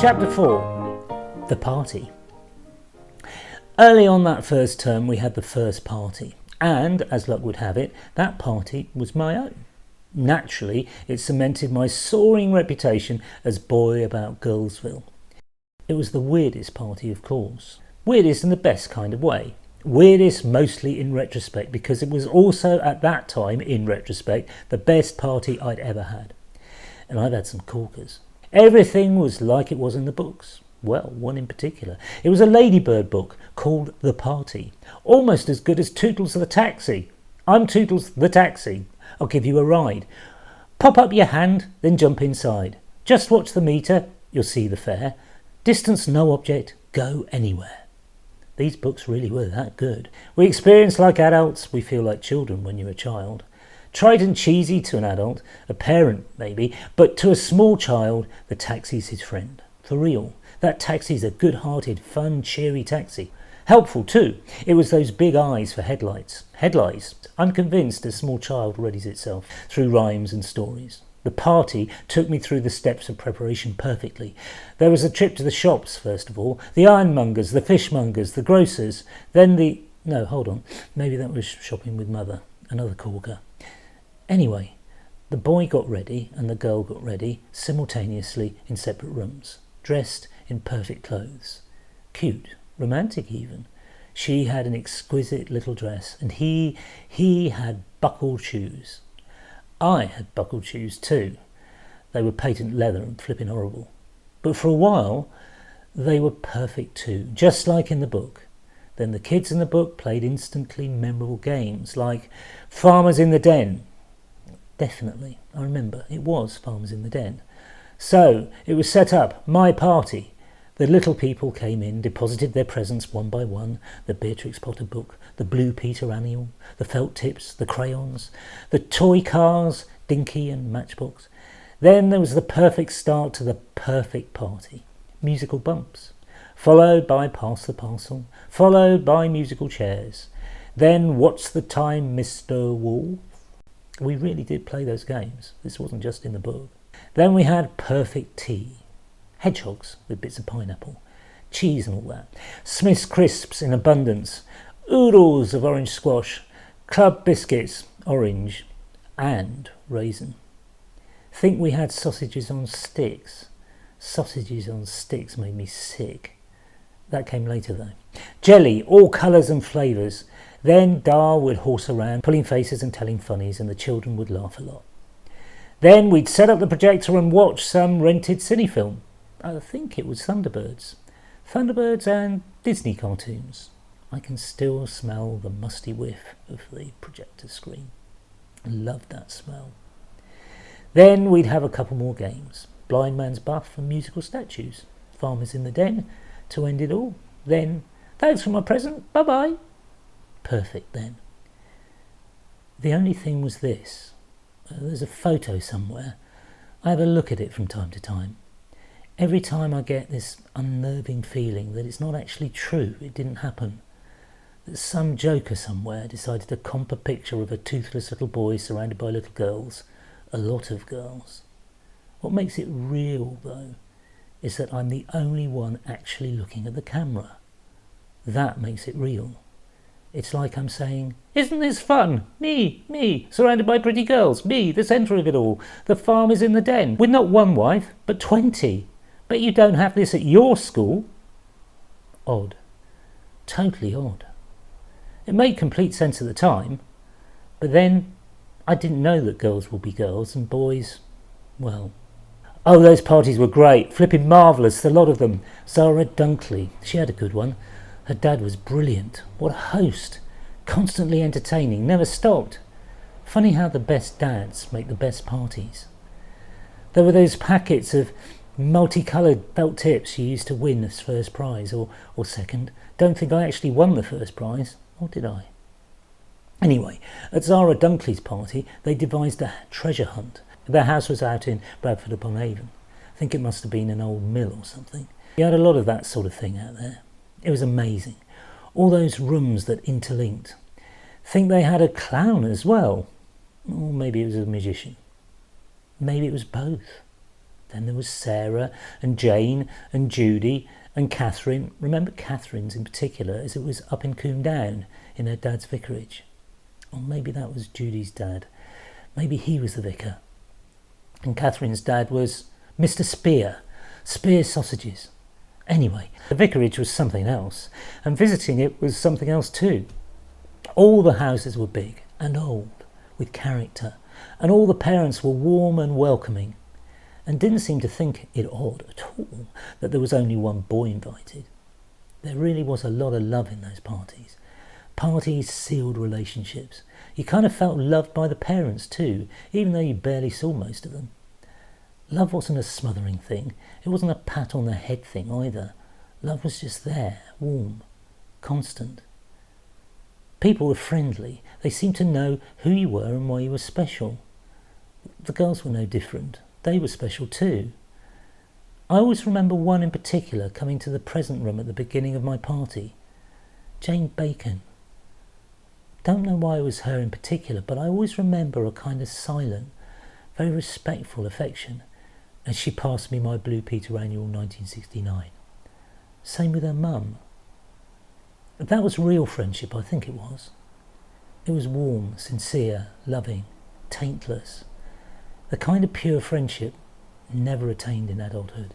Chapter 4. The Party. Early on that first term we had the first party, and, as luck would have it, that party was my own. Naturally, it cemented my soaring reputation as boy about Girlsville. It was the weirdest party, of course. Weirdest in the best kind of way. Weirdest mostly in retrospect, because it was also at that time, in retrospect, the best party I'd ever had. And I've had some corkers. Everything was like it was in the books. Well, one in particular. It was a Ladybird book called The Party. Almost as good as Tootles the Taxi. I'm Tootles the Taxi. I'll give you a ride. Pop up your hand, then jump inside. Just watch the meter, you'll see the fare. Distance no object, go anywhere. These books really were that good. We experience like adults, we feel like children when you're a child. Trite and cheesy to an adult, a parent maybe, but to a small child, the taxi's his friend. For real, that taxi's a good-hearted, fun, cheery taxi. Helpful too. It was those big eyes for headlights. Headlights. I'm convinced a small child readies itself through rhymes and stories. The party took me through the steps of preparation perfectly. There was a trip to the shops, first of all. The ironmongers, the fishmongers, the grocers. Then no, hold on. Maybe that was shopping with Mother. Another corker. Anyway, the boy got ready and the girl got ready simultaneously in separate rooms, dressed in perfect clothes. Cute, romantic even. She had an exquisite little dress and he had buckled shoes. I had buckled shoes too. They were patent leather and flipping horrible. But for a while, they were perfect too, just like in the book. Then the kids in the book played instantly memorable games like Farmers in the Den. Definitely, I remember, it was Farmers in the Den. So, it was set up, my party. The little people came in, deposited their presents one by one, the Beatrix Potter book, the Blue Peter annual, the felt tips, the crayons, the toy cars, Dinky and Matchbox. Then there was the perfect start to the perfect party. Musical bumps, followed by Pass the Parcel, followed by musical chairs. Then What's the Time, Mr. Wolf? We really did play those games. This wasn't just in the book. Then we had perfect tea. Hedgehogs with bits of pineapple. Cheese and all that. Smith's crisps in abundance. Oodles of orange squash. Club biscuits, orange. And raisin. Think we had sausages on sticks. Sausages on sticks made me sick. That came later though. Jelly, all colours and flavours. Then Dar would horse around, pulling faces and telling funnies, and the children would laugh a lot. Then we'd set up the projector and watch some rented cine film. I think it was Thunderbirds. Thunderbirds and Disney cartoons. I can still smell the musty whiff of the projector screen. I loved that smell. Then we'd have a couple more games. Blind Man's Buff and musical statues. Farmers in the Den to end it all. Then, thanks for my present, bye-bye. Perfect then. The only thing was this. There's a photo somewhere. I have a look at it from time to time. Every time I get this unnerving feeling that it's not actually true, it didn't happen. That some joker somewhere decided to comp a picture of a toothless little boy surrounded by little girls. A lot of girls. What makes it real, though, is that I'm the only one actually looking at the camera. That makes it real. It's like I'm saying, isn't this fun? Me, surrounded by pretty girls. Me, the centre of it all. The Farmers in the Den, with not one wife, but 20. But you don't have this at your school. Odd. Totally odd. It made complete sense at the time. But then, I didn't know that girls will be girls and boys, well... Oh, those parties were great. Flipping marvellous, the lot of them. Zara Dunkley, she had a good one. Her dad was brilliant. What a host. Constantly entertaining, never stopped. Funny how the best dads make the best parties. There were those packets of multicoloured felt tips you used to win as first prize or second. Don't think I actually won the first prize, or did I? Anyway, at Zara Dunkley's party, they devised a treasure hunt. Their house was out in Bradford upon Avon. I think it must have been an old mill or something. You had a lot of that sort of thing out there. It was amazing. All those rooms that interlinked. Think they had a clown as well. Or maybe it was a magician. Maybe it was both. Then there was Sarah and Jane and Judy and Catherine. Remember Catherine's in particular, as it was up in Coombe Down in her dad's vicarage. Or maybe that was Judy's dad. Maybe he was the vicar. And Catherine's dad was Mr. Spear sausages. Anyway, the vicarage was something else, and visiting it was something else too. All the houses were big and old, with character, and all the parents were warm and welcoming, and didn't seem to think it odd at all that there was only one boy invited. There really was a lot of love in those parties. Parties sealed relationships. You kind of felt loved by the parents too, even though you barely saw most of them. Love wasn't a smothering thing. It wasn't a pat on the head thing either. Love was just there, warm, constant. People were friendly. They seemed to know who you were and why you were special. The girls were no different. They were special too. I always remember one in particular coming to the present room at the beginning of my party. Jane Bacon. Don't know why it was her in particular, but I always remember a kind of silent, very respectful affection as she passed me my Blue Peter Annual 1969. Same with her mum. That was real friendship, I think it was. It was warm, sincere, loving, taintless. The kind of pure friendship never attained in adulthood.